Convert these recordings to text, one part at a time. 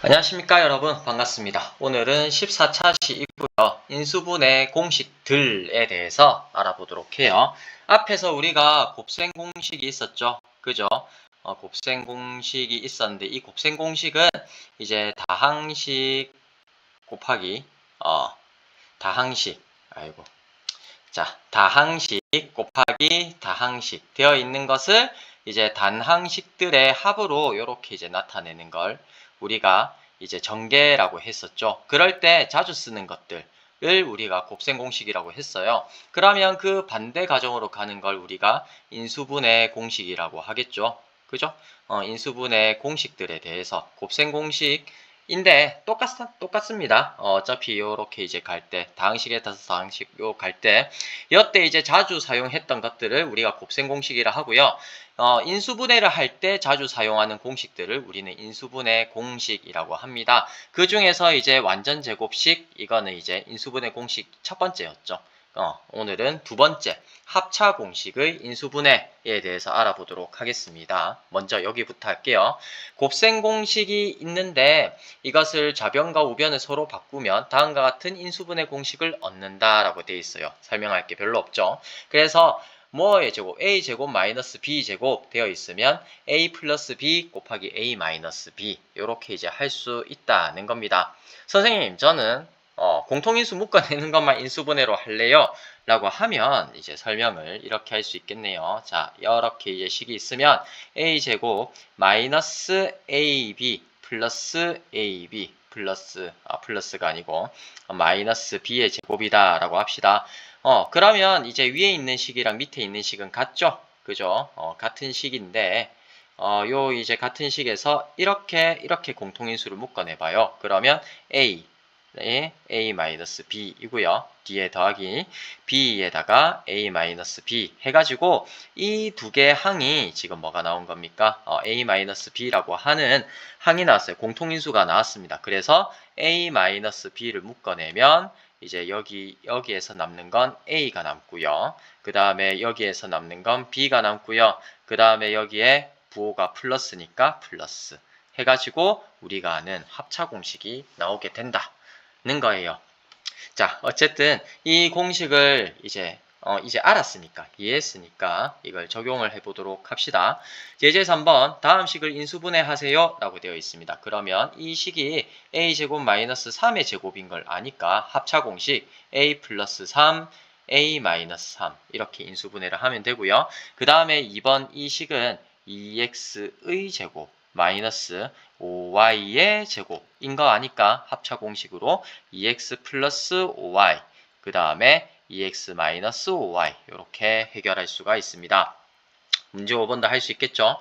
안녕하십니까 여러분, 반갑습니다. 오늘은 14차 시이고요. 인수분해 공식들에 대해서 알아보도록 해요. 앞에서 우리가 곱셈 공식이 있었죠. 그죠? 곱셈 공식이 있었는데 이 곱셈 공식은 이제 다항식 곱하기 다항식 다항식 곱하기 다항식 되어 있는 것을 이제 단항식들의 합으로 이렇게 이제 나타내는 걸 우리가 이제 전개라고 했었죠. 그럴 때 자주 쓰는 것들을 우리가 곱셈 공식이라고 했어요. 그러면 그 반대 가정으로 가는 걸 우리가 인수분해 공식이라고 하겠죠. 그죠? 인수분해 공식들에 대해서 곱셈 공식인데 똑같습니다. 어차피 이렇게 이제 갈 때 다항식에 따라서 다항식 요 갈 때 이때 이제 자주 사용했던 것들을 우리가 곱셈 공식이라 하고요. 인수분해를 할 때 자주 사용하는 공식들을 우리는 인수분해 공식이라고 합니다. 그 중에서 이제 완전 제곱식 이거는 이제 인수분해 공식 첫 번째였죠. 오늘은 두 번째 합차 공식의 인수분해에 대해서 알아보도록 하겠습니다. 먼저 여기부터 할게요. 곱셈 공식이 있는데 이것을 좌변과 우변을 서로 바꾸면 다음과 같은 인수분해 공식을 얻는다라고 되어 있어요. 설명할 게 별로 없죠. 그래서 뭐의 제곱? a제곱 마이너스 b제곱 되어 있으면 a 플러스 b 곱하기 a 마이너스 b 이렇게 이제 할 수 있다는 겁니다. 선생님 저는 공통인수 묶어내는 것만 인수분해로 할래요 라고 하면 이제 설명을 이렇게 할 수 있겠네요. 자, 이렇게 이제 식이 있으면 a제곱 마이너스 ab 플러스 ab 플러스가 아니고 마이너스 b의 제곱이다 라고 합시다. 그러면 이제 위에 있는 식이랑 밑에 있는 식은 같죠? 그죠? 같은 식인데 요 이제 같은 식에서 이렇게 공통인수를 묶어내봐요. 그러면 a a-b 이고요. 뒤에 더하기 b에다가 a-b 해가지고 이 두 개의 항이 지금 뭐가 나온 겁니까? a-b라고 하는 항이 나왔어요. 공통인수가 나왔습니다. 그래서 a-b를 묶어내면 이제 여기에서 남는 건 a가 남고요. 그 다음에 여기에서 남는 건 b가 남고요. 그 다음에 여기에 부호가 플러스니까 플러스 해가지고 우리가 아는 합차 공식이 나오게 된다는 거예요. 자, 어쨌든 이 공식을 이제 알았으니까, 이해했으니까 이걸 적용을 해보도록 합시다. 예제에서 한번 다음 식을 인수분해 하세요 라고 되어 있습니다. 그러면 이 식이 a제곱 마이너스 3의 제곱인 걸 아니까 합차 공식 a 플러스 3 a 마이너스 3 이렇게 인수분해를 하면 되고요. 그 다음에 이번 이 식은 2x의 제곱 마이너스 5y의 제곱인 거 아니까 합차 공식으로 2x 플러스 5y 그 다음에 2x 마이너스 5y 이렇게 해결할 수가 있습니다. 문제 5번도 할 수 있겠죠.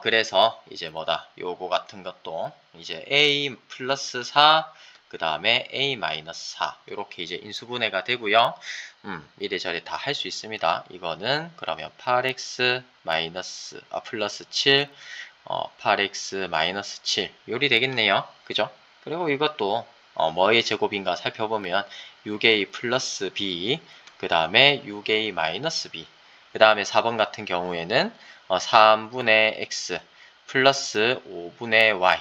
그래서 이제 요거 같은 것도 이제 a 플러스 4 그 다음에 a 마이너스 4 이렇게 이제 인수분해가 되고요. 이래저래 다 할 수 있습니다. 이거는 그러면 8x 마이너스 플러스 7 8x 마이너스 7 요리 되겠네요. 그죠? 그리고 이것도 뭐의 제곱인가 살펴보면 6a 플러스 b 그 다음에 6a 마이너스 b 그 다음에 4번 같은 경우에는 3분의 x 플러스 5분의 y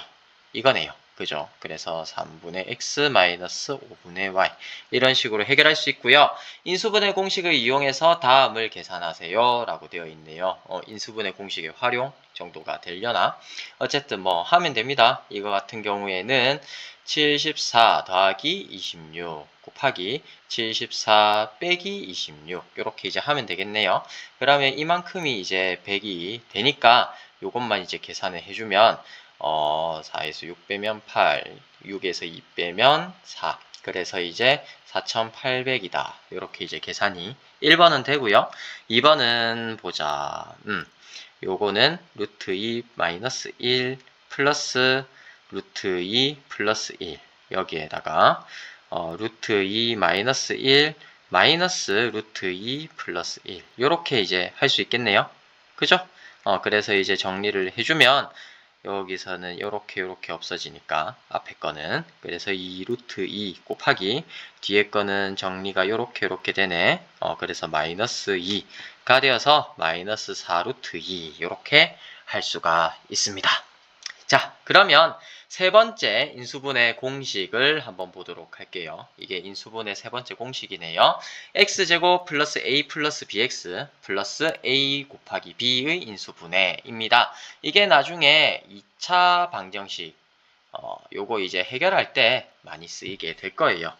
이거네요. 그죠? 그래서 3분의 x 마이너스 5분의 y 이런 식으로 해결할 수 있고요. 인수분해 공식을 이용해서 다음을 계산하세요 라고 되어 있네요. 인수분해 공식의 활용 정도가 되려나? 어쨌든 뭐 하면 됩니다. 이거 같은 경우에는 74 더하기 26 곱하기 74 빼기 26 이렇게 이제 하면 되겠네요. 그러면 이만큼이 이제 100이 되니까 요것만 이제 계산을 해주면 4에서 6 빼면 8 6에서 2 빼면 4 그래서 이제 4800이다 이렇게 이제 계산이 1번은 되고요. 2번은 보자. 요거는 루트 2 마이너스 1 플러스 루트 2 플러스 1 여기에다가 루트 2 마이너스 1 마이너스 루트 2 플러스 1 요렇게 이제 할 수 있겠네요. 그죠? 그래서 이제 정리를 해주면 여기서는 요렇게 없어지니까 앞에 거는 그래서 2 루트 2 곱하기 뒤에 거는 정리가 요렇게 되네. 그래서 마이너스 2가 되어서 마이너스 4 루트 2 요렇게 할 수가 있습니다. 자, 그러면 세 번째 인수분해 공식을 한번 보도록 할게요. 이게 인수분해 세 번째 공식이네요. x제곱 플러스 a 플러스 bx 플러스 a 곱하기 b의 인수분해입니다. 이게 나중에 2차 방정식, 요거 이제 해결할 때 많이 쓰이게 될 거예요.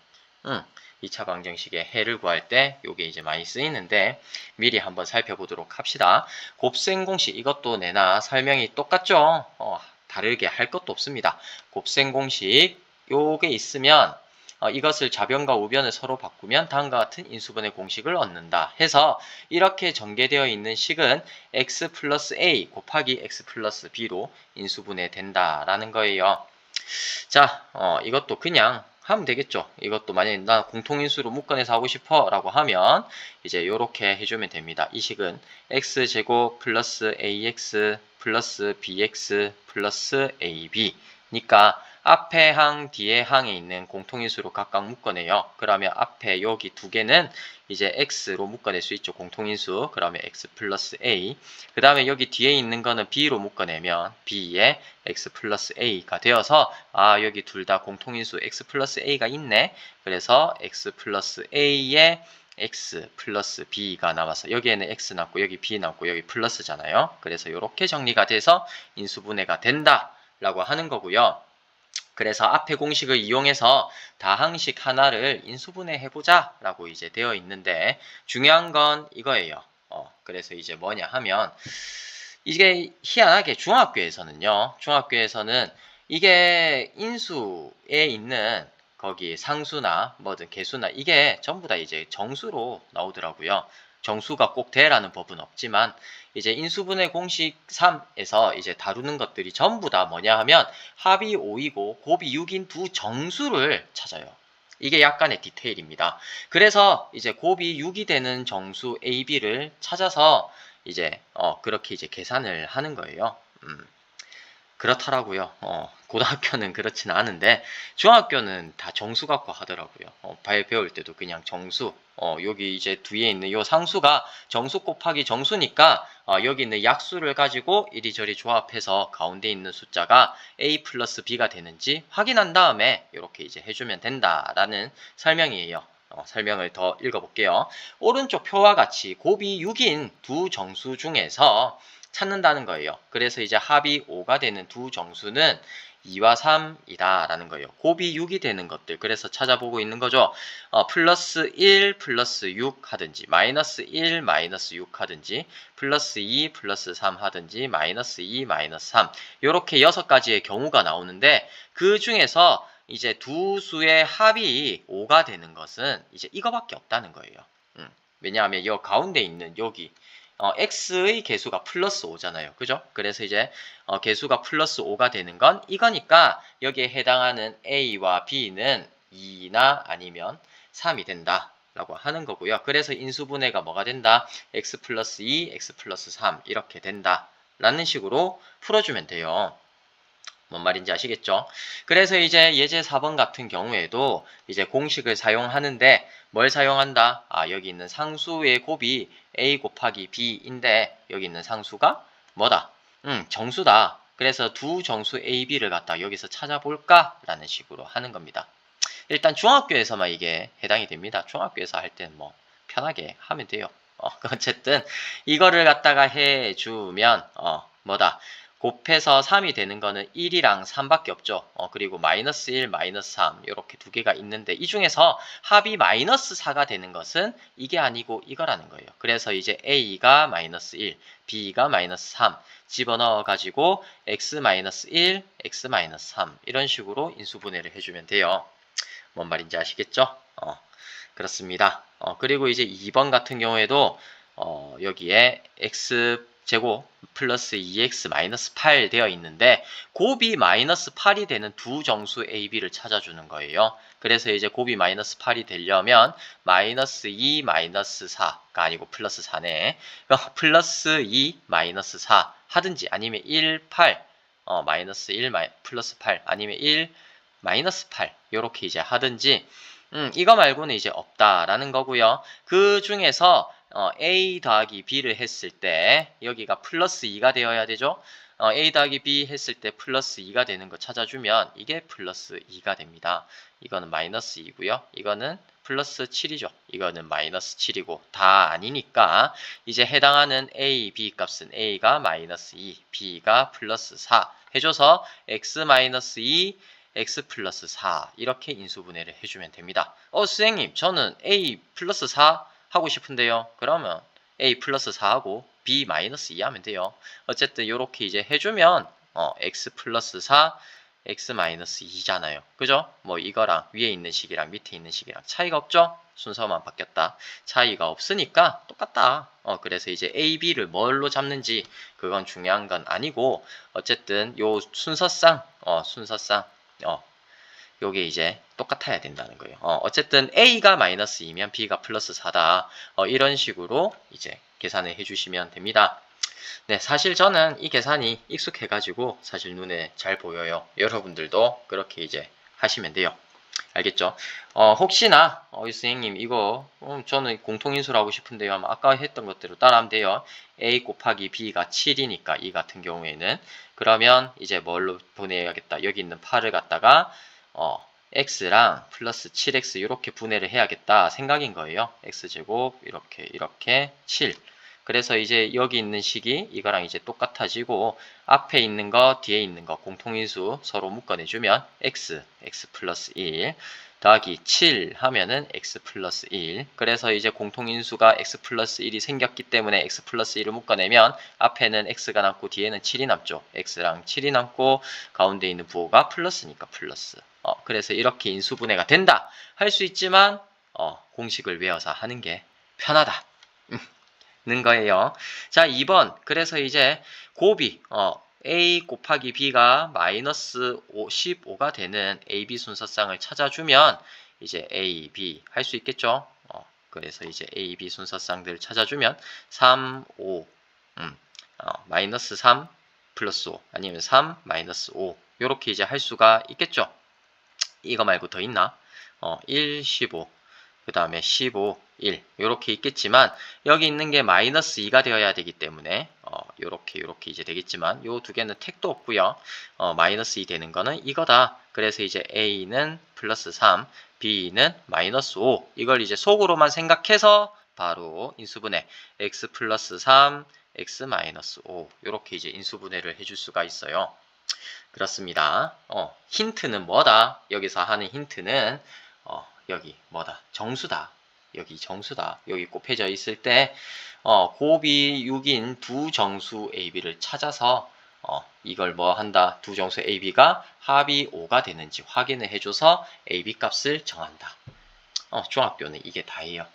2차 방정식의 해를 구할 때 요게 이제 많이 쓰이는데 미리 한번 살펴보도록 합시다. 곱셈 공식 이것도 내나 설명이 똑같죠? 다르게 할 것도 없습니다. 곱셈 공식 요게 있으면 이것을 좌변과 우변을 서로 바꾸면 다음과 같은 인수분해 공식을 얻는다 해서 이렇게 전개되어 있는 식은 x 플러스 a 곱하기 x 플러스 b로 인수분해 된다라는 거예요. 자, 이것도 그냥 하면 되겠죠. 이것도 만약에 나 공통인수로 묶어내서 하고 싶어 라고 하면 이제 요렇게 해주면 됩니다. 이 식은 x제곱 플러스 ax 플러스 bx 플러스 ab 니까 앞에 항 뒤에 항에 있는 공통인수로 각각 묶어내요. 그러면 앞에 여기 두 개는 이제 x로 묶어낼 수 있죠. 공통인수. 그러면 x 플러스 a. 그 다음에 여기 뒤에 있는 거는 b로 묶어내면 b에 x 플러스 a가 되어서 여기 둘 다 공통인수 x 플러스 a가 있네. 그래서 x 플러스 a에 x 플러스 b가 남아서 여기에는 x 남고 여기 b 남고 여기 플러스잖아요. 그래서 이렇게 정리가 돼서 인수분해가 된다 라고 하는 거고요. 그래서 앞에 공식을 이용해서 다항식 하나를 인수분해 해보자 라고 이제 되어 있는데 중요한 건 이거예요. 그래서 이제 뭐냐 하면 이게 희한하게 중학교에서는 이게 인수에 있는 거기 상수나 뭐든 개수나 이게 전부 다 이제 정수로 나오더라고요. 정수가 꼭 되라는 법은 없지만 이제 인수분해 공식 3에서 이제 다루는 것들이 전부 다 뭐냐 하면 합이 5이고 곱이 6인 두 정수를 찾아요. 이게 약간의 디테일입니다. 그래서 이제 곱이 6이 되는 정수 A, B를 찾아서 이제 그렇게 이제 계산을 하는 거예요. 그렇더라고요. 고등학교는 그렇지는 않은데 중학교는 다 정수 갖고 하더라고요. 배울 때도 그냥 정수. 여기 이제 뒤에 있는 요 상수가 정수 곱하기 정수니까 여기 있는 약수를 가지고 이리저리 조합해서 가운데 있는 숫자가 a 플러스 b가 되는지 확인한 다음에 이렇게 이제 해주면 된다라는 설명이에요. 설명을 더 읽어볼게요. 오른쪽 표와 같이 곱이 6인 두 정수 중에서 찾는다는 거예요. 그래서 이제 합이 5가 되는 두 정수는 2와 3이다 라는 거예요. 곱이 6이 되는 것들 그래서 찾아보고 있는 거죠. 플러스 1 플러스 6 하든지 마이너스 1 마이너스 6 하든지 플러스 2 플러스 3 하든지 마이너스 2 마이너스 3 이렇게 6가지의 경우가 나오는데 그 중에서 이제 두 수의 합이 5가 되는 것은 이제 이거밖에 없다는 거예요. 왜냐하면 이 가운데 있는 여기 x의 개수가 플러스 5잖아요. 그죠? 그래서 이제 개수가 플러스 5가 되는 건 이거니까 여기에 해당하는 a와 b는 2나 아니면 3이 된다. 라고 하는 거고요. 그래서 인수분해가 뭐가 된다? x 플러스 2, x 플러스 3 이렇게 된다. 라는 식으로 풀어주면 돼요. 뭔 말인지 아시겠죠? 그래서 이제 예제 4번 같은 경우에도 이제 공식을 사용하는데 뭘 사용한다? 여기 있는 상수의 곱이 a 곱하기 b인데 여기 있는 상수가 뭐다? 정수다. 그래서 두 정수 a, b를 갖다 여기서 찾아볼까? 라는 식으로 하는 겁니다. 일단 중학교에서만 이게 해당이 됩니다. 중학교에서 할 때는 뭐 편하게 하면 돼요. 어쨌든 이거를 갖다가 해주면 뭐다? 곱해서 3이 되는 거는 1이랑 3밖에 없죠. 그리고 마이너스 1, 마이너스 3 이렇게 두 개가 있는데 이 중에서 합이 마이너스 4가 되는 것은 이게 아니고 이거라는 거예요. 그래서 이제 A가 마이너스 1, B가 마이너스 3 집어넣어 가지고 X 마이너스 1, X 마이너스 3 이런 식으로 인수분해를 해주면 돼요. 뭔 말인지 아시겠죠? 그렇습니다. 그리고 이제 2번 같은 경우에도 여기에 x제곱 플러스 2x 마이너스 8 되어 있는데 곱이 마이너스 8이 되는 두 정수 a, b를 찾아주는 거예요. 그래서 이제 곱이 마이너스 8이 되려면 마이너스 2 마이너스 4가 아니고 플러스 4네. 플러스 2 마이너스 4 하든지 아니면 1, 8 마이너스 1 플러스 8 아니면 1 마이너스 8 이렇게 이제 하든지 이거 말고는 이제 없다라는 거고요. 그 중에서 A 더하기 B를 했을 때 여기가 플러스 2가 되어야 되죠. A 더하기 B 했을 때 플러스 2가 되는 거 찾아주면 이게 플러스 2가 됩니다. 이거는 마이너스 2고요. 이거는 플러스 7이죠. 이거는 마이너스 7이고 다 아니니까 이제 해당하는 A, B 값은 A가 마이너스 2, B가 플러스 4 해줘서 X 마이너스 2, X 플러스 4 이렇게 인수분해를 해주면 됩니다. 선생님 저는 A 플러스 4 하고 싶은데요. 그러면 A 플러스 4하고 B 마이너스 2 하면 돼요. 어쨌든 이렇게 이제 해주면 X 플러스 4, X 마이너스 2잖아요. 그죠? 뭐 이거랑 위에 있는 식이랑 밑에 있는 식이랑 차이가 없죠? 순서만 바뀌었다. 차이가 없으니까 똑같다. 그래서 이제 A, B를 뭘로 잡는지 그건 중요한 건 아니고 어쨌든 요 순서상 요게 이제 똑같아야 된다는 거예요. 어쨌든 A가 마이너스 2면 B가 플러스 4다. 이런 식으로 이제 계산을 해주시면 됩니다. 네, 사실 저는 이 계산이 익숙해가지고 사실 눈에 잘 보여요. 여러분들도 그렇게 이제 하시면 돼요. 알겠죠? 혹시나 선생님 이거 저는 공통인수로 하고 싶은데요. 아마 아까 했던 것대로 따라하면 돼요. A 곱하기 B가 7이니까 이 같은 경우에는 그러면 이제 뭘로 분해해야겠다. 여기 있는 8을 갖다가 x랑 플러스 7x 이렇게 분해를 해야겠다 생각인 거예요. x제곱 이렇게 7. 그래서 이제 여기 있는 식이 이거랑 이제 똑같아지고 앞에 있는 거 뒤에 있는 거 공통인수 서로 묶어내주면 x 플러스 1 더하기 7 하면은 x 플러스 1. 그래서 이제 공통인수가 x 플러스 1이 생겼기 때문에 x 플러스 1을 묶어내면 앞에는 x가 남고 뒤에는 7이 남죠. x랑 7이 남고 가운데 있는 부호가 플러스니까 플러스. 그래서 이렇게 인수분해가 된다 할 수 있지만 공식을 외워서 하는 게 편하다 는 거예요. 자 2번 그래서 이제 곱이 A 곱하기 B가 마이너스 15가 되는 AB 순서쌍을 찾아주면 이제 A, B 할 수 있겠죠. 그래서 이제 A, B 순서쌍들을 찾아주면 3, 5 마이너스 3 플러스 5 아니면 3 마이너스 5 요렇게 이제 할 수가 있겠죠. 이거 말고 더 있나? 1, 15, 그 다음에 15, 1 요렇게 있겠지만 여기 있는 게 마이너스 2가 되어야 되기 때문에 요렇게 이제 되겠지만 요 두 개는 택도 없고요. 마이너스 2 되는 거는 이거다. 그래서 이제 A는 플러스 3, B는 마이너스 5 이걸 이제 속으로만 생각해서 바로 인수분해 x 플러스 3, x 마이너스 5 요렇게 이제 인수분해를 해줄 수가 있어요. 그렇습니다. 힌트는 뭐다? 여기서 하는 힌트는 여기 뭐다? 정수다. 여기 정수다. 여기 곱해져 있을 때 곱이 6인 두 정수 AB를 찾아서 이걸 뭐 한다? 두 정수 AB가 합이 5가 되는지 확인을 해줘서 AB 값을 정한다. 중학교는 이게 다예요.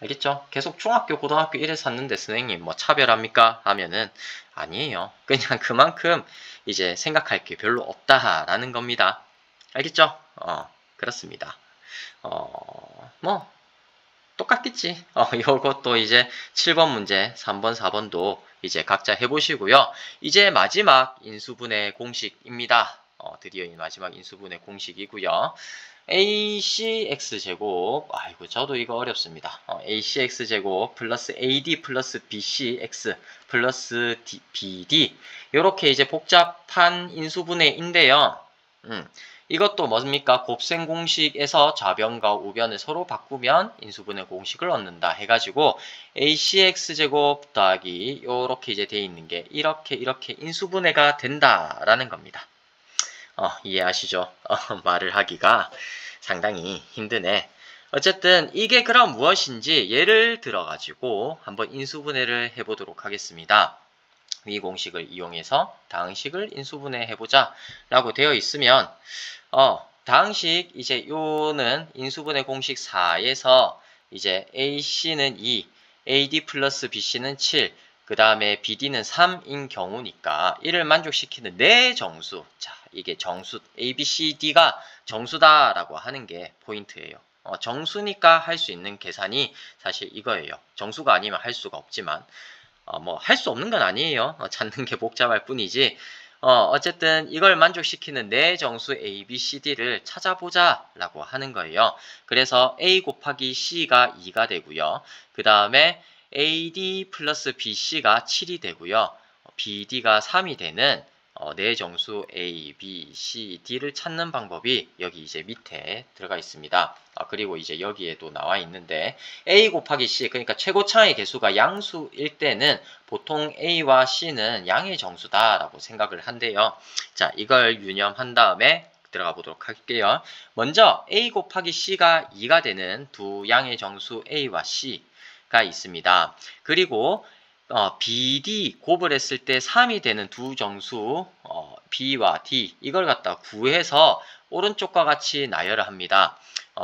알겠죠? 계속 중학교, 고등학교 이래 샀는데 선생님 뭐 차별합니까? 하면은 아니에요. 그냥 그만큼 이제 생각할 게 별로 없다라는 겁니다. 알겠죠? 그렇습니다. 뭐 똑같겠지. 요것도 이제 7번 문제, 3번, 4번도 이제 각자 해보시고요. 이제 마지막 인수분해 공식입니다. 드디어 마지막 인수분해 공식이고요. ACX제곱, 아이고 저도 이거 어렵습니다. ACX제곱 플러스 AD 플러스 BCX 플러스 BD 요렇게 이제 복잡한 인수분해인데요. 이것도 뭡니까? 곱셈 공식에서 좌변과 우변을 서로 바꾸면 인수분해 공식을 얻는다 해가지고 ACX제곱 더하기 요렇게 이제 돼 있는 게 이렇게 인수분해가 된다라는 겁니다. 이해하시죠? 말을 하기가 상당히 힘드네. 어쨌든 이게 그럼 무엇인지 예를 들어가지고 한번 인수분해를 해보도록 하겠습니다. 위 공식을 이용해서 다항식을 인수분해 해보자 라고 되어 있으면 다항식 이제 요는 인수분해 공식 4에서 이제 AC는 2, AD 플러스 BC는 7, 그 다음에 BD는 3인 경우니까 이를 만족시키는 네 정수. 자, 이게 정수 ABCD가 정수다라고 하는 게 포인트예요. 정수니까 할 수 있는 계산이 사실 이거예요. 정수가 아니면 할 수가 없지만 뭐 할 수 없는 건 아니에요. 찾는 게 복잡할 뿐이지. 어쨌든 이걸 만족시키는 네 정수 A, B, C, D를 찾아보자 라고 하는 거예요. 그래서 A 곱하기 C가 2가 되고요. 그 다음에 AD 플러스 BC가 7이 되고요. BD가 3이 되는 네 정수 A, B, C, D를 찾는 방법이 여기 이제 밑에 들어가 있습니다. 그리고 이제 여기에도 나와 있는데 A 곱하기 C, 그러니까 최고차의 개수가 양수일 때는 보통 A와 C는 양의 정수다라고 생각을 한대요. 자, 이걸 유념한 다음에 들어가 보도록 할게요. 먼저 A 곱하기 C가 2가 되는 두 양의 정수 A와 C가 있습니다. 그리고 BD 곱을 했을 때 3이 되는 두 정수 B와 D 이걸 갖다 구해서 오른쪽과 같이 나열을 합니다.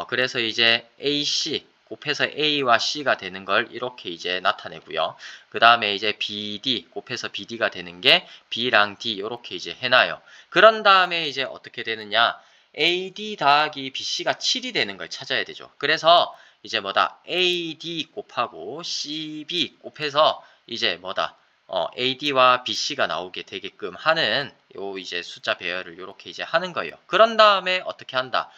그래서 이제 AC 곱해서 A와 C가 되는 걸 이렇게 이제 나타내고요. 그 다음에 이제 BD 곱해서 BD가 되는 게 B랑 D 이렇게 이제 해놔요. 그런 다음에 이제 어떻게 되느냐? AD 더하기 BC가 7이 되는 걸 찾아야 되죠. 그래서 이제 뭐다? AD 곱하고 CB 곱해서 이제 뭐다? AD와 BC가 나오게 되게끔 하는 요 이제 숫자 배열을 이렇게 이제 하는 거예요. 그런 다음에 어떻게 한다?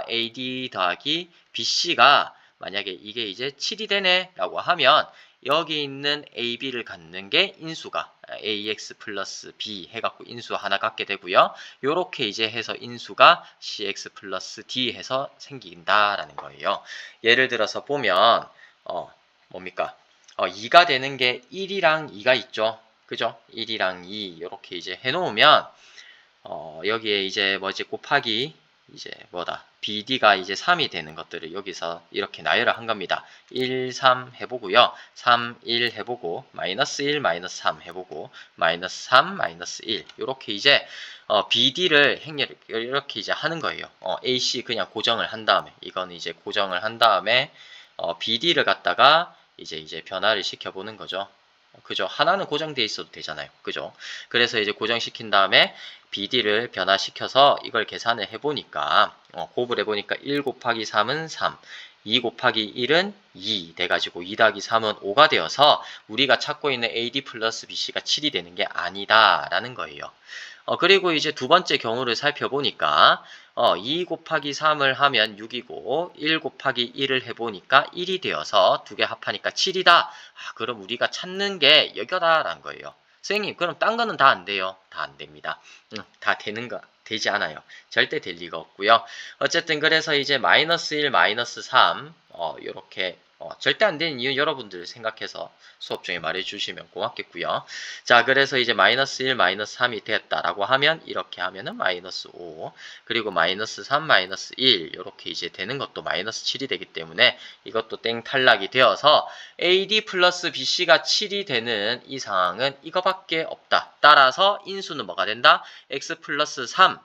AD 더하기 BC가 만약에 이게 이제 7이 되네 라고 하면 여기 있는 AB를 갖는 게 인수가 AX 플러스 B 해갖고 인수 하나 갖게 되고요. 요렇게 이제 해서 인수가 CX 플러스 D 해서 생긴다라는 거예요. 예를 들어서 보면 뭡니까? 2가 되는 게 1이랑 2가 있죠. 그죠? 1이랑 2 이렇게 이제 해놓으면 여기에 이제 뭐지 곱하기 이제 뭐다 BD가 이제 3이 되는 것들을 여기서 이렇게 나열을 한 겁니다. 1, 3 해보고요. 3, 1 해보고 마이너스 1, 마이너스 3 해보고 마이너스 3, 마이너스 1 이렇게 이제 BD를 행렬 이렇게 이제 하는 거예요. AC 그냥 고정을 한 다음에 이거는 이제 고정을 한 다음에 BD를 갖다가 이제 변화를 시켜보는 거죠. 그죠? 하나는 고정되어 있어도 되잖아요. 그죠? 그래서 이제 고정시킨 다음에 BD를 변화시켜서 이걸 계산을 해보니까 곱을 해보니까 1 곱하기 3은 3, 2 곱하기 1은 2 돼가지고 2 더하기 3은 5가 되어서 우리가 찾고 있는 AD 플러스 BC가 7이 되는 게 아니다 라는 거예요. 그리고 이제 두 번째 경우를 살펴보니까 2 곱하기 3을 하면 6이고 1 곱하기 1을 해보니까 1이 되어서 두 개 합하니까 7이다. 그럼 우리가 찾는 게 여기다라는 거예요. 선생님 그럼 딴 거는 다 안 돼요. 다 안 됩니다. 다 되는 거 되지 않아요. 절대 될 리가 없고요. 어쨌든 그래서 이제 마이너스 1, 마이너스 3 이렇게 절대 안 되는 이유 여러분들 생각해서 수업 중에 말해주시면 고맙겠고요. 자, 그래서 이제 마이너스 1, 마이너스 3이 되었다라고 하면 이렇게 하면은 마이너스 5 그리고 마이너스 3, 마이너스 1 이렇게 이제 되는 것도 마이너스 7이 되기 때문에 이것도 땡 탈락이 되어서 AD 플러스 BC가 7이 되는 이 상황은 이거밖에 없다. 따라서 인수는 뭐가 된다? X 플러스 3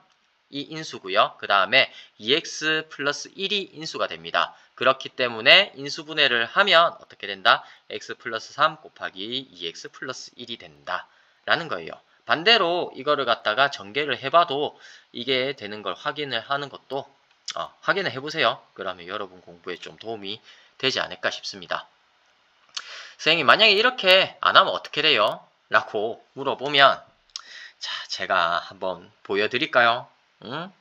이 인수고요. 그 다음에 2x 플러스 1이 인수가 됩니다. 그렇기 때문에 인수분해를 하면 어떻게 된다? x 플러스 3 곱하기 2x 플러스 1이 된다. 라는 거예요. 반대로 이거를 갖다가 전개를 해봐도 이게 되는 걸 확인을 하는 것도 확인을 해보세요. 그러면 여러분 공부에 좀 도움이 되지 않을까 싶습니다. 선생님 만약에 이렇게 안 하면 어떻게 돼요? 라고 물어보면 자, 제가 한번 보여드릴까요? 응?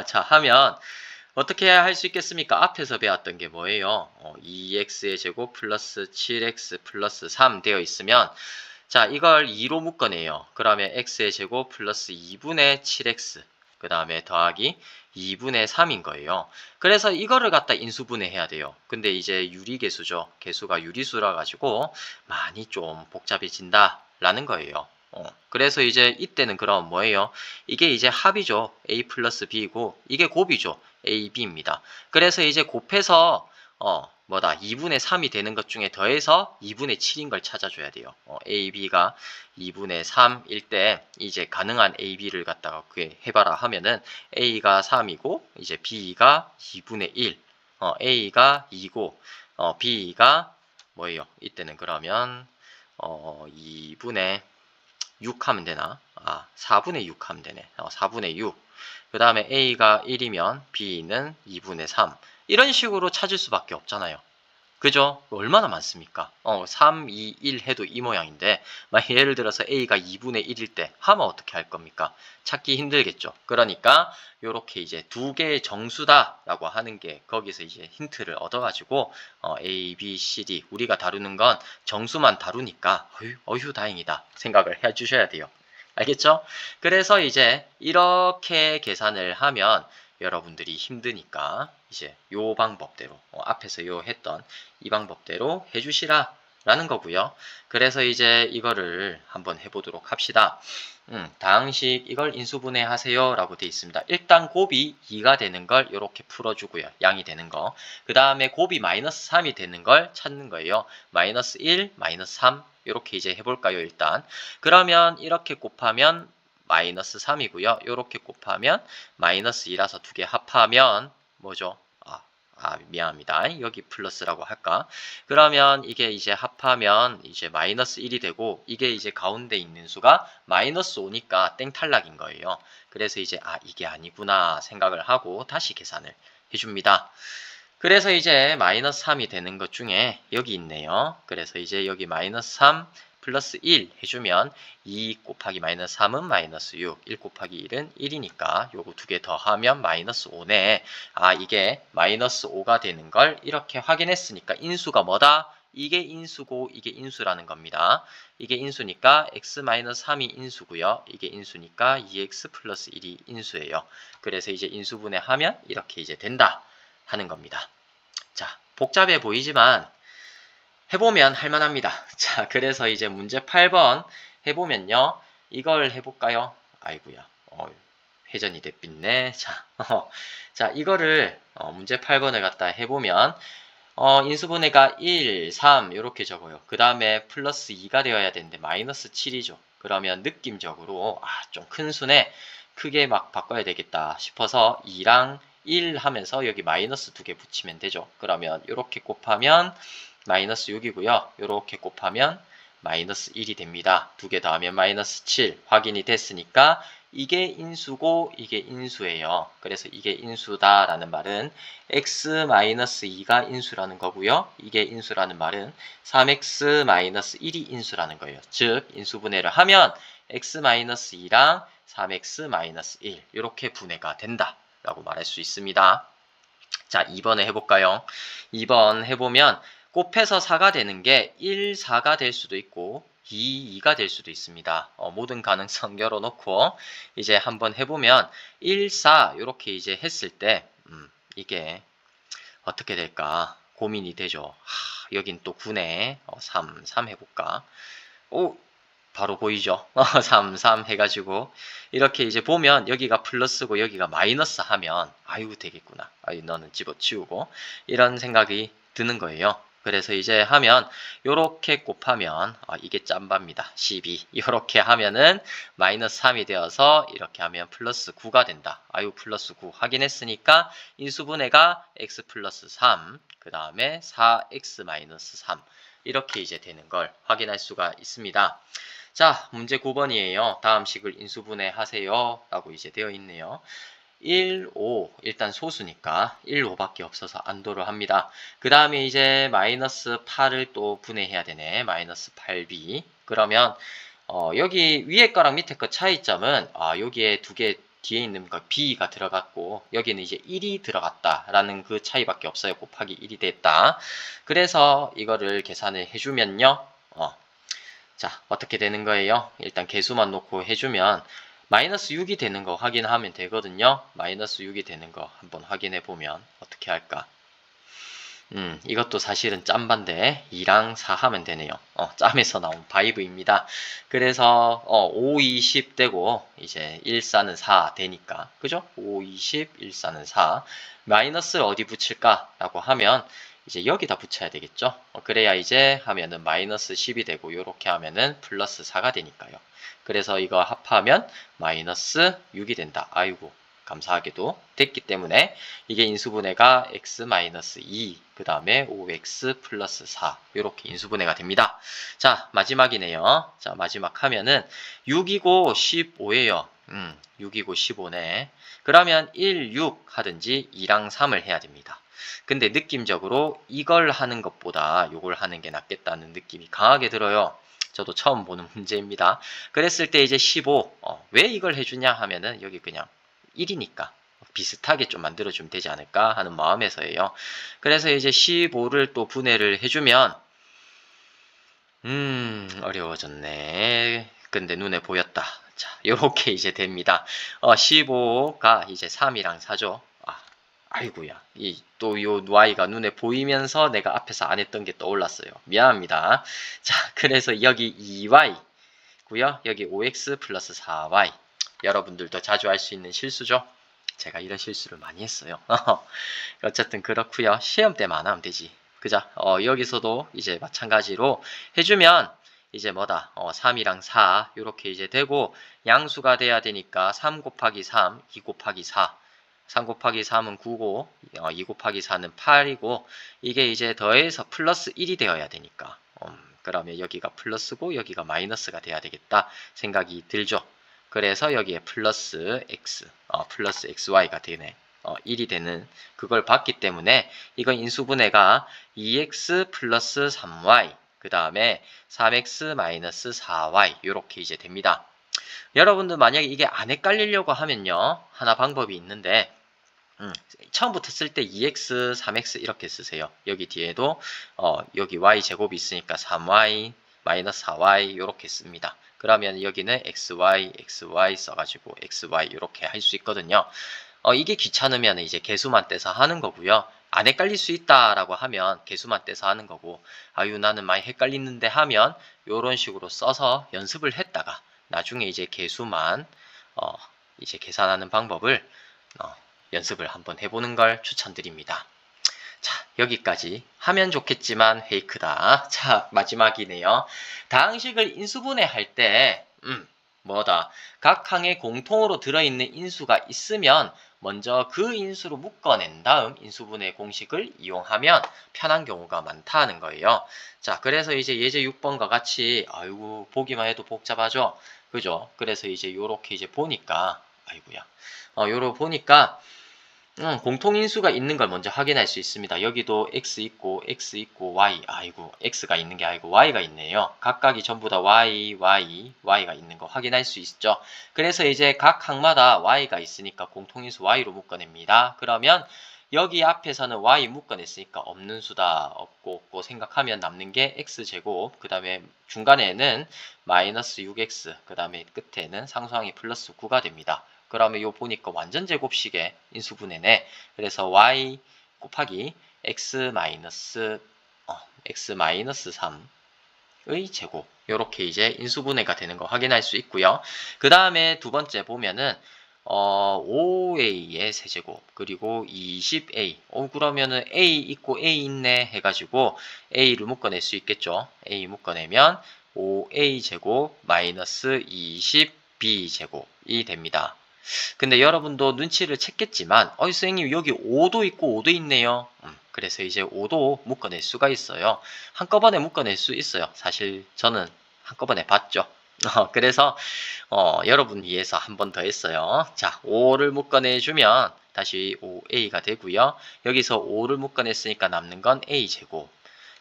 자, 하면 어떻게 할 수 있겠습니까? 앞에서 배웠던 게 뭐예요? 2x의 제곱 플러스 7x 플러스 3 되어 있으면 자, 이걸 2로 묶어내요. 그러면 x의 제곱 플러스 2분의 7x 그 다음에 더하기 2분의 3인 거예요. 그래서 이거를 갖다 인수분해해야 돼요. 근데 이제 유리계수죠. 계수가 유리수라 가지고 많이 좀 복잡해진다 라는 거예요. 그래서 이제 이때는 그럼 뭐예요? 이게 이제 합이죠. A 플러스 B이고 이게 곱이죠. A, B입니다. 그래서 이제 곱해서 뭐다 2분의 3이 되는 것 중에 더해서 2분의 7인 걸 찾아줘야 돼요. A, B가 2분의 3일 때 이제 가능한 A, B를 갖다가 해봐라 하면은 A가 3이고 이제 B가 2분의 1, A가 2고 B가 뭐예요? 이때는 그러면 2분의 6 하면 되나? 4분의 6 하면 되네. 4분의 6. 그 다음에 A가 1이면 B는 2분의 3. 이런 식으로 찾을 수밖에 없잖아요. 그죠? 얼마나 많습니까? 3, 2, 1 해도 이 모양인데, 만약 예를 들어서 A가 2분의 1일 때 하면 어떻게 할 겁니까? 찾기 힘들겠죠. 그러니까 요렇게 이제 두 개의 정수다라고 하는 게 거기서 이제 힌트를 얻어가지고 A, B, C, D 우리가 다루는 건 정수만 다루니까 어휴 다행이다 생각을 해주셔야 돼요. 알겠죠? 그래서 이제 이렇게 계산을 하면 여러분들이 힘드니까 이제 요 방법대로 앞에서 요 했던 이 방법대로 해주시라 라는 거고요. 그래서 이제 이거를 한번 해보도록 합시다. 다항식 이걸 인수분해 하세요 라고 되어 있습니다. 일단 곱이 2가 되는 걸 이렇게 풀어주고요. 양이 되는 거. 그 다음에 곱이 마이너스 3이 되는 걸 찾는 거예요. 마이너스 1, 마이너스 3 이렇게 이제 해볼까요 일단. 그러면 이렇게 곱하면 마이너스 3이고요. 이렇게 곱하면 마이너스 2라서 두 개 합하면 뭐죠? 미안합니다. 여기 플러스라고 할까? 그러면 이게 이제 합하면 이제 마이너스 1이 되고 이게 이제 가운데 있는 수가 마이너스 5니까 땡 탈락인 거예요. 그래서 이제 이게 아니구나 생각을 하고 다시 계산을 해줍니다. 그래서 이제 마이너스 3이 되는 것 중에 여기 있네요. 그래서 이제 여기 마이너스 3 플러스 1 해주면 2 곱하기 마이너스 3은 마이너스 6, 1 곱하기 1은 1이니까 요거 두 개 더하면 마이너스 5네. 이게 마이너스 5가 되는 걸 이렇게 확인했으니까 인수가 뭐다? 이게 인수고 이게 인수라는 겁니다. 이게 인수니까 x-3이 인수고요. 이게 인수니까 2x 플러스 1이 인수예요. 그래서 이제 인수분해하면 이렇게 이제 된다 하는 겁니다. 자, 복잡해 보이지만 해보면 할만합니다. 자, 그래서 이제 문제 8번 해보면요. 이걸 해볼까요? 아이고야. 회전이 됐빛네. 자, 자, 이거를 문제 8번을 갖다 해보면 인수분해가 1, 3 이렇게 적어요. 그 다음에 플러스 2가 되어야 되는데 마이너스 7이죠. 그러면 느낌적으로 좀 큰 수네 크게 막 바꿔야 되겠다 싶어서 2랑 1 하면서 여기 마이너스 두 개 붙이면 되죠. 그러면 이렇게 곱하면 마이너스 6이고요. 이렇게 곱하면 마이너스 1이 됩니다. 두 개 더하면 마이너스 7 확인이 됐으니까 이게 인수고 이게 인수예요. 그래서 이게 인수다라는 말은 x-2가 인수라는 거고요. 이게 인수라는 말은 3x-1이 인수라는 거예요. 즉 인수분해를 하면 x-2랑 3x-1 이렇게 분해가 된다 라고 말할 수 있습니다. 자, 2번에 해볼까요? 2번 해보면 곱해서 4가 되는 게 1, 4가 될 수도 있고 2, 2가 될 수도 있습니다. 모든 가능성 열어놓고 이제 한번 해보면 1, 4 이렇게 이제 했을 때 이게 어떻게 될까 고민이 되죠. 여긴 또 9네. 3, 3 해볼까? 오, 바로 보이죠? 3, 3 해가지고 이렇게 이제 보면 여기가 플러스고 여기가 마이너스 하면 아유 되겠구나. 너는 집어치우고 이런 생각이 드는 거예요. 그래서 이제 하면 요렇게 곱하면 이게 짬바입니다. 12 이렇게 하면은 마이너스 3이 되어서 이렇게 하면 플러스 9가 된다. 플러스 9 확인했으니까 인수분해가 x 플러스 3 그 다음에 4x 마이너스 3 이렇게 이제 되는 걸 확인할 수가 있습니다. 자, 문제 9번이에요. 다음 식을 인수분해 하세요. 라고 이제 되어 있네요. 1, 5 일단 소수니까 1, 5밖에 없어서 안도를 합니다. 그 다음에 이제 마이너스 8을 또 분해해야 되네. 마이너스 8b 그러면 여기 위에 거랑 밑에 거 차이점은 여기에 두 개 뒤에 있는 거 b가 들어갔고 여기는 이제 1이 들어갔다라는 그 차이밖에 없어요. 곱하기 1이 됐다. 그래서 이거를 계산을 해주면요. 자, 어떻게 되는 거예요? 일단 개수만 놓고 해주면 마이너스 6이 되는 거 확인하면 되거든요. 마이너스 6이 되는 거 한번 확인해 보면 어떻게 할까? 이것도 사실은 짬반데 2랑 4 하면 되네요. 짬에서 나온 바이브입니다. 그래서 5, 20 되고 이제 1, 4는 4 되니까 그죠? 5, 20, 1, 4는 4 마이너스를 어디 붙일까? 라고 하면 이제 여기다 붙여야 되겠죠? 그래야 이제 하면은 마이너스 10이 되고 이렇게 하면은 플러스 4가 되니까요. 그래서 이거 합하면 마이너스 6이 된다. 아이고 감사하게도 됐기 때문에 이게 인수분해가 x-2 그 다음에 5x 플러스 4 이렇게 인수분해가 됩니다. 자 마지막이네요. 자 마지막 하면은 6이고 15예요. 6이고 15네. 그러면 1, 6 하든지 2랑 3을 해야 됩니다. 근데 느낌적으로 이걸 하는 것보다 요걸 하는 게 낫겠다는 느낌이 강하게 들어요. 저도 처음 보는 문제입니다. 그랬을 때 이제 15, 왜 이걸 해주냐 하면은 여기 그냥 1이니까 비슷하게 좀 만들어주면 되지 않을까 하는 마음에서예요. 그래서 이제 15를 또 분해를 해주면 어려워졌네. 근데 눈에 보였다. 자, 요렇게 이제 됩니다. 15가 이제 3이랑 4죠. 아이고야. 또 요 y가 눈에 보이면서 내가 앞에서 안 했던 게 떠올랐어요. 미안합니다. 자, 그래서 여기 2y 고요. 여기 5x 플러스 4y. 여러분들도 자주 할 수 있는 실수죠. 제가 이런 실수를 많이 했어요. 어쨌든 그렇고요. 시험 때만 하면 되지. 그죠? 여기서도 이제 마찬가지로 해주면 이제 뭐다? 3이랑 4 이렇게 이제 되고 양수가 돼야 되니까 3 곱하기 3, 2 곱하기 4. 3 곱하기 3은 9고 2 곱하기 4는 8이고 이게 이제 더해서 플러스 1이 되어야 되니까 그러면 여기가 플러스고 여기가 마이너스가 돼야 되겠다 생각이 들죠. 그래서 여기에 플러스 x, 플러스 xy가 되네. 1이 되는 그걸 봤기 때문에 이건 인수분해가 2x 플러스 3y 그 다음에 3x 마이너스 4y 이렇게 이제 됩니다. 여러분들 만약에 이게 안 헷갈리려고 하면요 하나 방법이 있는데 처음부터 쓸 때 2x, 3x 이렇게 쓰세요. 여기 뒤에도 여기 y 제곱이 있으니까 3y 마이너스 4y 이렇게 씁니다. 그러면 여기는 xy, xy 써가지고 xy 이렇게 할 수 있거든요. 이게 귀찮으면 이제 개수만 떼서 하는 거고요. 안 헷갈릴 수 있다라고 하면 개수만 떼서 하는 거고 아유 나는 많이 헷갈리는데 하면 이런 식으로 써서 연습을 했다가 나중에 이제 개수만 이제 계산하는 방법을 연습을 한번 해보는 걸 추천드립니다. 자, 여기까지 하면 좋겠지만 페이크다. 자, 마지막이네요. 다항식을 인수분해 할 때, 뭐다. 각 항에 공통으로 들어있는 인수가 있으면 먼저 그 인수로 묶어낸 다음 인수분해 공식을 이용하면 편한 경우가 많다는 거예요. 자, 그래서 이제 예제 6번과 같이, 아이고, 보기만 해도 복잡하죠? 그죠? 그래서 이제 요렇게 이제 보니까, 아이고야. 요로 보니까, 공통인수가 있는 걸 먼저 확인할 수 있습니다. 여기도 x 있고 y 아이고 x가 있는 게 아니고 y가 있네요. 각각이 전부 다 y가 있는 거 확인할 수 있죠. 그래서 이제 각 항마다 y가 있으니까 공통인수 y로 묶어냅니다. 그러면 여기 앞에서는 y 묶어냈으니까 없는 수다 없고 생각하면 남는 게 x제곱 그 다음에 중간에는 마이너스 6x 그 다음에 끝에는 상수항이 플러스 9가 됩니다. 그러면 요 보니까 완전 제곱식의 인수분해네. 그래서 y 곱하기 x 마이너스 3의 제곱 요렇게 이제 인수분해가 되는 거 확인할 수 있고요. 그 다음에 두 번째 보면은 5a의 세제곱 그리고 20a 그러면은 a 있고 a 있네 해가지고 a를 묶어낼 수 있겠죠. a 묶어내면 5a 제곱 마이너스 20b 제곱이 됩니다. 근데 여러분도 눈치를 챘겠지만 선생님 여기 5도 있고 5도 있네요. 그래서 이제 5도 묶어낼 수가 있어요. 한꺼번에 묶어낼 수 있어요. 사실 저는 한꺼번에 봤죠. 그래서 여러분 위해서 한 번 더 했어요. 자, 5를 묶어내주면 다시 5a가 되고요. 여기서 5를 묶어냈으니까 남는 건 a제곱.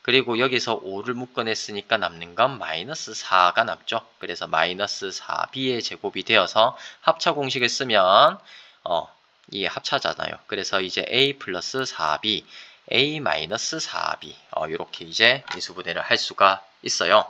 그리고 여기서 5를 묶어냈으니까 남는 건 마이너스 4가 남죠. 그래서 마이너스 4b의 제곱이 되어서 합차 공식을 쓰면 이게 합차잖아요. 그래서 이제 a 플러스 4b, a 마이너스 4b 이렇게 이제 인수분해를 할 수가 있어요.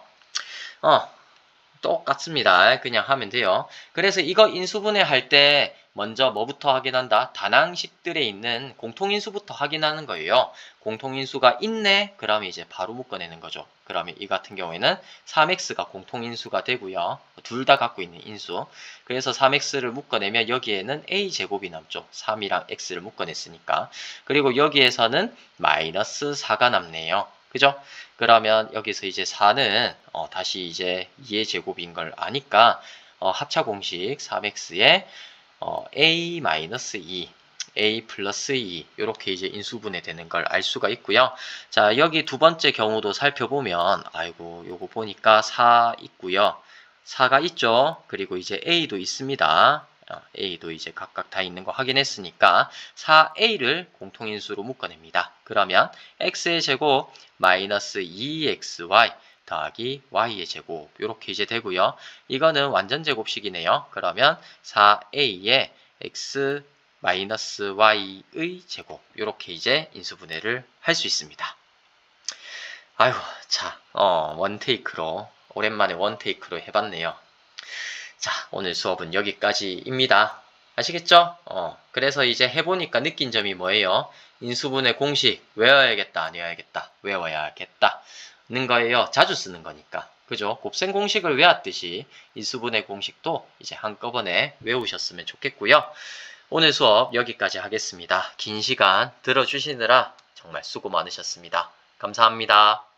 똑같습니다. 그냥 하면 돼요. 그래서 이거 인수분해 할 때 먼저 뭐부터 확인한다? 단항식들에 있는 공통인수부터 확인하는 거예요. 공통인수가 있네? 그러면 이제 바로 묶어내는 거죠. 그러면 이 같은 경우에는 3x가 공통인수가 되고요. 둘 다 갖고 있는 인수. 그래서 3x를 묶어내면 여기에는 a제곱이 남죠. 3이랑 x를 묶어냈으니까. 그리고 여기에서는 마이너스 4가 남네요. 그죠? 그러면 여기서 이제 4는 다시 이제 2의 제곱인 걸 아니까 합차 공식 3x에 a-2 a 플러스 2 이렇게 이제 인수분해 되는 걸 알 수가 있고요. 자, 여기 두 번째 경우도 살펴보면 아이고 요거 보니까 4 있고요. 4가 있죠. 그리고 이제 a도 있습니다. A도 이제 각각 다 있는 거 확인했으니까 4A를 공통인수로 묶어냅니다. 그러면 X의 제곱 마이너스 2XY 더하기 Y의 제곱 이렇게 이제 되고요. 이거는 완전 제곱식이네요. 그러면 4A의 X 마이너스 Y의 제곱 이렇게 이제 인수분해를 할 수 있습니다. 아이고 자 원테이크로 오랜만에 원테이크로 해봤네요. 자 오늘 수업은 여기까지입니다. 아시겠죠? 그래서 이제 해보니까 느낀 점이 뭐예요? 인수분해 공식 외워야겠다 안 외워야겠다 외워야겠다 는 거예요. 자주 쓰는 거니까. 그죠? 곱셈 공식을 외웠듯이 인수분해 공식도 이제 한꺼번에 외우셨으면 좋겠고요. 오늘 수업 여기까지 하겠습니다. 긴 시간 들어주시느라 정말 수고 많으셨습니다. 감사합니다.